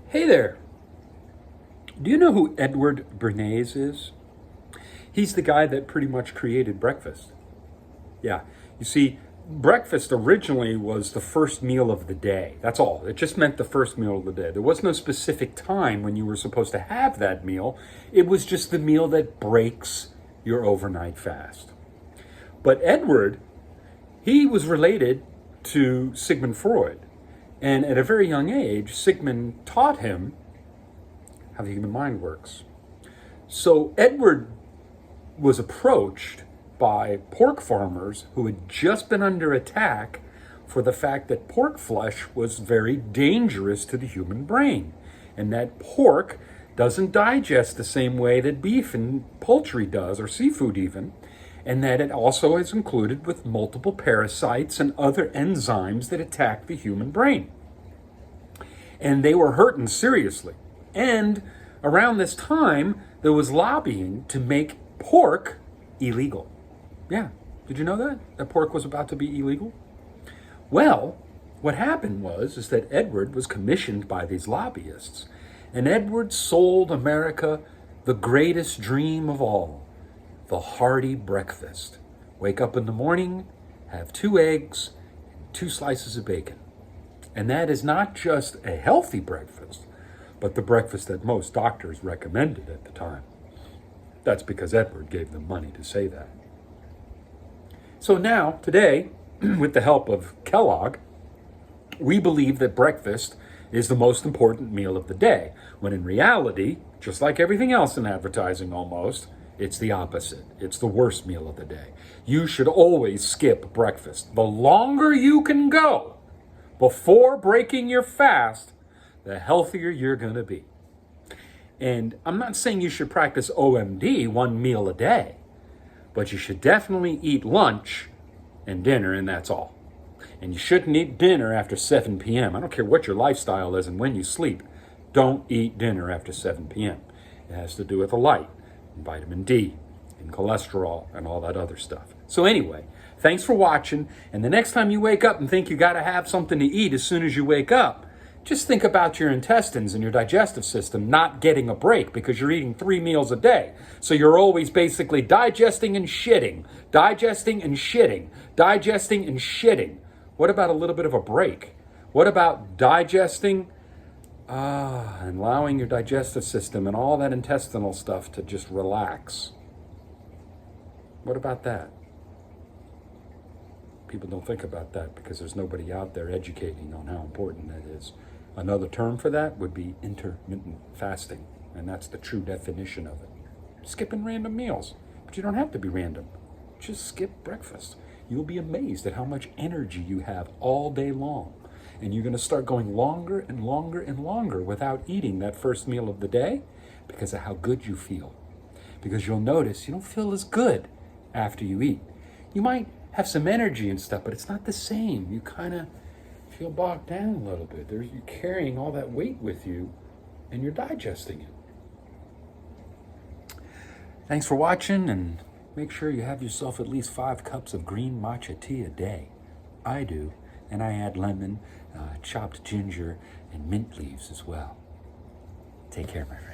Hey there. Do you know who Edward Bernays is? He's the guy that pretty much created breakfast. Yeah. You see, breakfast originally was the first meal of the day. That's all. It just meant the first meal of the day. There was no specific time when you were supposed to have that meal. It was just the meal that breaks your overnight fast. But Edward, he was related to Sigmund Freud. And at a very young age, Sigmund taught him how the human mind works. So Edward was approached by pork farmers who had just been under attack for the fact that pork flesh was very dangerous to the human brain, and that pork doesn't digest the same way that beef and poultry does, or seafood even, and that it also is included with multiple parasites and other enzymes that attack the human brain. And they were hurting seriously. And around this time, there was lobbying to make pork illegal. Yeah, did you know that? That pork was about to be illegal? Well, what happened is that Edward was commissioned by these lobbyists, and Edward sold America the greatest dream of all, the hearty breakfast. Wake up in the morning, have 2 eggs, and 2 slices of bacon. And that is not just a healthy breakfast, but the breakfast that most doctors recommended at the time. That's because Edward gave them money to say that. So now, today, with the help of Kellogg, we believe that breakfast is the most important meal of the day, when in reality, just like everything else in advertising almost, it's the opposite. It's the worst meal of the day. You should always skip breakfast. The longer you can go before breaking your fast, the healthier you're going to be. And I'm not saying you should practice OMD, 1 meal a day, but you should definitely eat lunch and dinner, and that's all. And you shouldn't eat dinner after 7 p.m. I don't care what your lifestyle is and when you sleep. Don't eat dinner after 7 p.m. It has to do with the light, and vitamin D, and cholesterol, and all that other stuff. So anyway, thanks for watching. And the next time you wake up and think you got to have something to eat as soon as you wake up, just think about your intestines and your digestive system not getting a break because you're eating 3 meals a day. So you're always basically digesting and shitting, digesting and shitting, digesting and shitting. What about a little bit of a break? What about digesting and allowing your digestive system and all that intestinal stuff to just relax? What about that? People don't think about that because there's nobody out there educating on how important that is. Another term for that would be intermittent fasting, and that's the true definition of it. Skipping random meals, but you don't have to be random. Just skip breakfast. You'll be amazed at how much energy you have all day long, and you're going to start going longer and longer and longer without eating that first meal of the day because of how good you feel. Because you'll notice you don't feel as good after you eat. You might have some energy and stuff, but it's not the same. You kind of feel bogged down a little bit. You're carrying all that weight with you, and you're digesting it. Thanks for watching, and make sure you have yourself at least 5 cups of green matcha tea a day. I do, and I add lemon, chopped ginger, and mint leaves as well. Take care, my friend.